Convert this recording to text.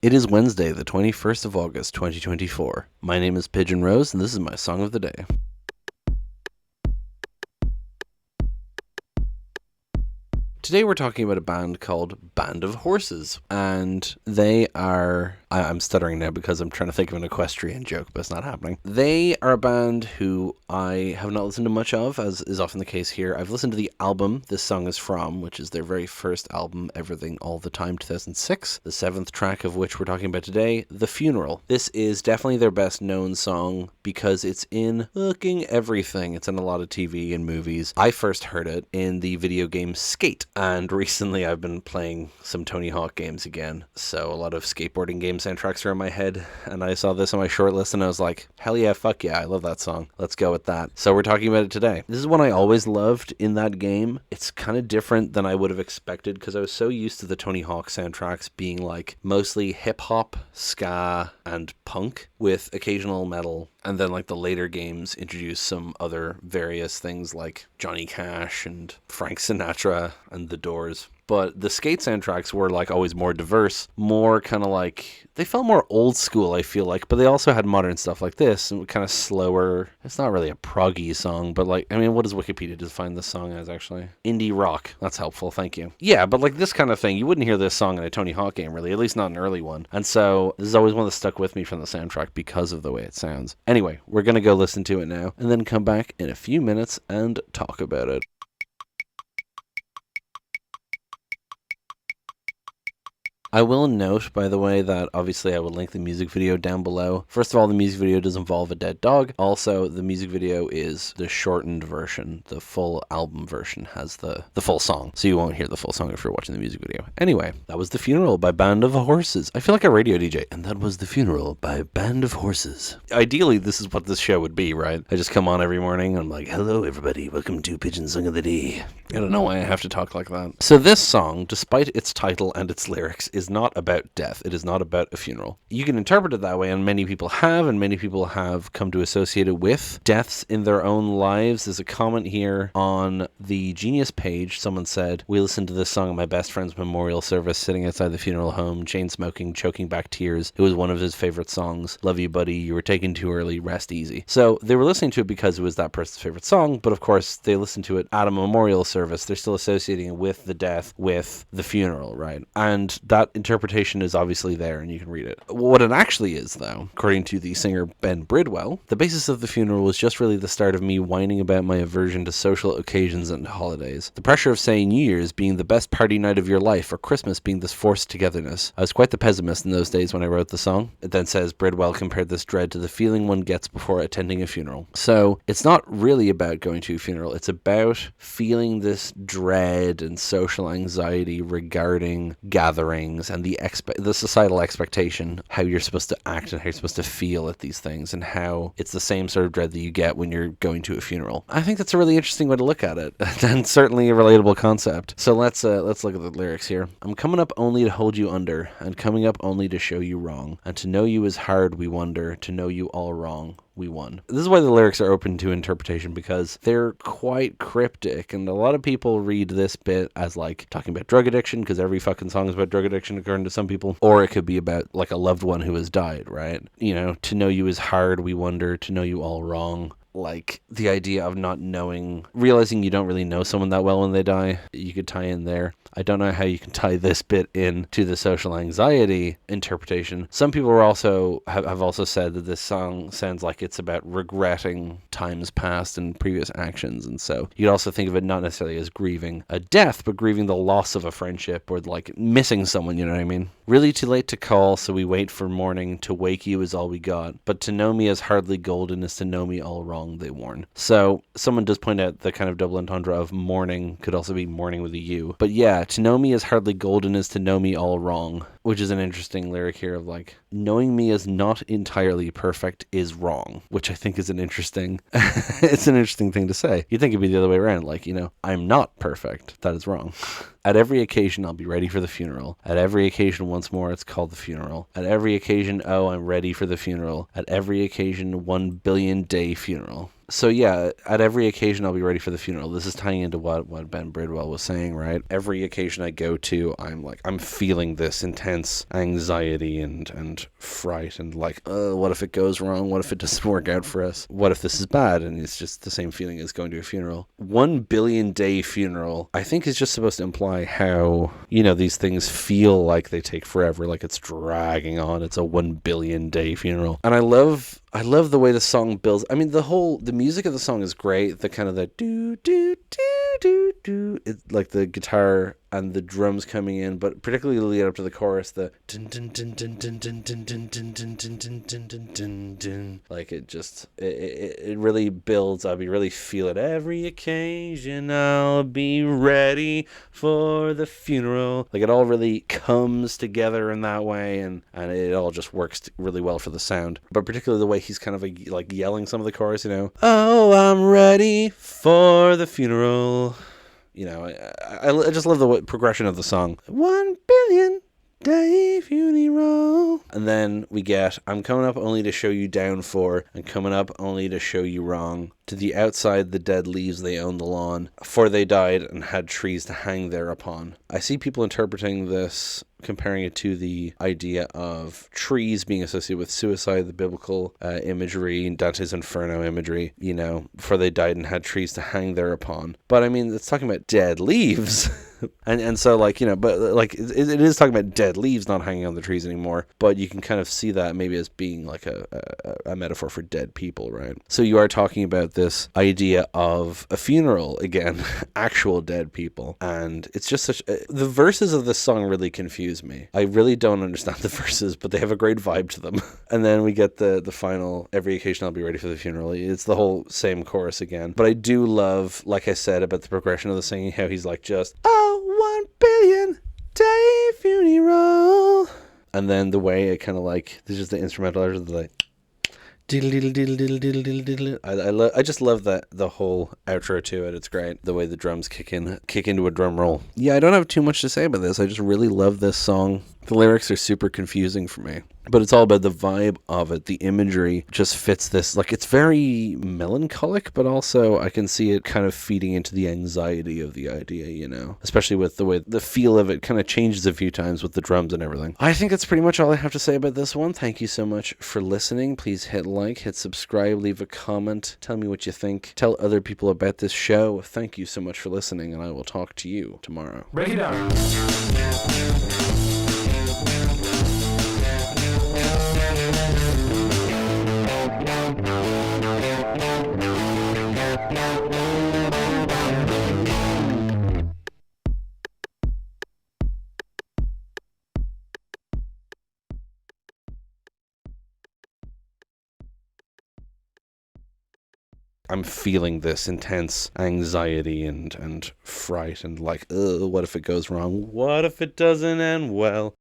It is Wednesday, the 21st of August, 2024. My name is Pigeon Rose, and this is my song of the day. Today we're talking about a band called Band of Horses, and they are... I'm stuttering now because I'm trying to think of an equestrian joke, but it's not happening. They are a band who I have not listened to much of, as is often the case here. I've listened to the album this song is from, which is their very first album, Everything All the Time, 2006, the seventh track of which we're talking about today, The Funeral. This is definitely their best known song because it's in fucking everything. It's in a lot of TV and movies. I first heard it in the video game Skate, and recently I've been playing some Tony Hawk games again, so a lot of skateboarding game soundtracks are in my head, and I saw this on my short list and I was like, hell yeah, fuck yeah, I love that song. Let's go with that. So we're talking about it today. This is one I always loved in that game. It's kind of different than I would have expected because I was so used to the Tony Hawk soundtracks being like mostly hip-hop, ska, and punk with occasional metal. And then like the later games introduce some other various things like Johnny Cash and Frank Sinatra and The Doors. But the Skate soundtracks were like always more diverse, more kind of like, they felt more old school, I feel like, but they also had modern stuff like this and kind of slower. It's not really a proggy song, but like, I mean, what does Wikipedia define this song as actually? Indie rock. That's helpful, thank you. Yeah, but like this kind of thing, you wouldn't hear this song in a Tony Hawk game really, at least not an early one. And so this is always one that stuck with me from the soundtrack because of the way it sounds. Anyway, we're going to go listen to it now and then come back in a few minutes and talk about it. I will note, by the way, that obviously I will link the music video down below. First of all, the music video does involve a dead dog. Also, the music video is the shortened version. The full album version has the full song, so you won't hear the full song if you're watching the music video. Anyway, that was The Funeral by Band of Horses. I feel like a radio DJ. And that was The Funeral by Band of Horses. Ideally, this is what this show would be, right? I just come on every morning and I'm like, hello everybody, welcome to Pigeon Song of the Day. I don't know why I have to talk like that. So this song, despite its title and its lyrics, is not about death. It is not about a funeral. You can interpret it that way, and many people have come to associate it with deaths in their own lives. There's a comment here on the Genius page. Someone said, we listened to this song at my best friend's memorial service, sitting outside the funeral home, chain smoking, choking back tears. It was one of his favorite songs. Love you, buddy. You were taken too early. Rest easy. So they were listening to it because it was that person's favorite song, but of course they listened to it at a memorial service. They're still associating it with the death, with the funeral, right? And that interpretation is obviously there and you can read it. What it actually is, though, according to the singer Ben Bridwell, the basis of the funeral was just really the start of me whining about my aversion to social occasions and holidays. The pressure of saying New Year's being the best party night of your life or Christmas being this forced togetherness. I was quite the pessimist in those days when I wrote the song. It then says Bridwell compared this dread to the feeling one gets before attending a funeral. So it's not really about going to a funeral. It's about feeling this dread and social anxiety regarding gatherings and the societal expectation, how you're supposed to act and how you're supposed to feel at these things, and how it's the same sort of dread that you get when you're going to a funeral. I think that's a really interesting way to look at it, and certainly a relatable concept. So let's look at the lyrics here. I'm coming up only to hold you under, and coming up only to show you wrong, and to know you is hard, we wonder, to know you all wrong. We won. This is why the lyrics are open to interpretation, because they're quite cryptic, and a lot of people read this bit as like talking about drug addiction, because every fucking song is about drug addiction according to some people, or it could be about like a loved one who has died, right? You know, to know you is hard, we wonder, to know you all wrong. Like the idea of not knowing, realizing you don't really know someone that well when they die, you could tie in there. I don't know how you can tie this bit in to the social anxiety interpretation. Some people are also have also said that this song sounds like it's about regretting times past and previous actions, and so you'd also think of it not necessarily as grieving a death, but grieving the loss of a friendship or like missing someone, you know what I mean? Really too late to call, so we wait for morning. To wake you is all we got, but to know me is hardly golden, is to know me all wrong, they warn. So someone does point out the kind of double entendre of morning could also be morning with a U. But yeah, to know me is hardly golden, is to know me all wrong, which is an interesting lyric here of like, knowing me is not entirely perfect is wrong, which I think is an interesting, it's an interesting thing to say. You'd think it'd be the other way around, like, you know, I'm not perfect, that is wrong. At every occasion, I'll be ready for the funeral. At every occasion, once more, it's called the funeral. At every occasion, oh, I'm ready for the funeral. At every occasion, 1 billion day funeral. So yeah, at every occasion I'll be ready for the funeral. This is tying into what Ben Bridwell was saying, right? Every occasion I go to, I'm feeling this intense anxiety and fright and like, what if it goes wrong? What if it doesn't work out for us? What if this is bad? And it's just the same feeling as going to a funeral. 1 billion day funeral, I think, is just supposed to imply how, these things feel like they take forever, like it's dragging on. It's a 1 billion day funeral. And I love the way the song builds. I mean, the music of the song is great. The kind of the do do do do do. It's like the guitar and the drums coming in, but particularly lead up to the chorus, the dun dun dun dun dun dun dun dun dun dun dun dun dun dun dun. Like it really builds up. You really feel it. Every occasion I'll be ready for the funeral. Like it all really comes together in that way, and it all just works really well for the sound. But particularly the way he's kind of like yelling some of the chorus, oh, I'm ready for the funeral. I just love the progression of the song. 1 billion day funeral. And then we get, I'm coming up only to show you down for, and coming up only to show you wrong. To the outside, the dead leaves, they own the lawn, for they died and had trees to hang thereupon. I see people interpreting this, comparing it to the idea of trees being associated with suicide, the biblical imagery, Dante's Inferno imagery, for they died and had trees to hang thereupon. But I mean, it's talking about dead leaves. and so it is talking about dead leaves not hanging on the trees anymore, but you can kind of see that maybe as being like a metaphor for dead people, right? So you are talking about this idea of a funeral again, actual dead people, and it's just the verses of this song really confuse me. I really don't understand the verses, but they have a great vibe to them. And then we get the final, every occasion I'll be ready for the funeral. It's the whole same chorus again, but I do love, like I said, about the progression of the singing, how he's like just 1 billion day funeral, and then the way it kind of like, there's just the instrumental, like I just love that, the whole outro to it. It's great. The way the drums kick into a drum roll. Yeah, I don't have too much to say about this. I just really love this song. The lyrics are super confusing for me, but it's all about the vibe of it. The imagery just fits this. Like, it's very melancholic, but also I can see it kind of feeding into the anxiety of the idea, especially with the way the feel of it kind of changes a few times with the drums and everything. I think that's pretty much all I have to say about this one. Thank you so much for listening. Please hit like, hit subscribe, leave a comment, tell me what you think, tell other people about this show. Thank you so much for listening, and I will talk to you tomorrow. Break it down. I'm feeling this intense anxiety and fright and like, what if it goes wrong? What if it doesn't end well?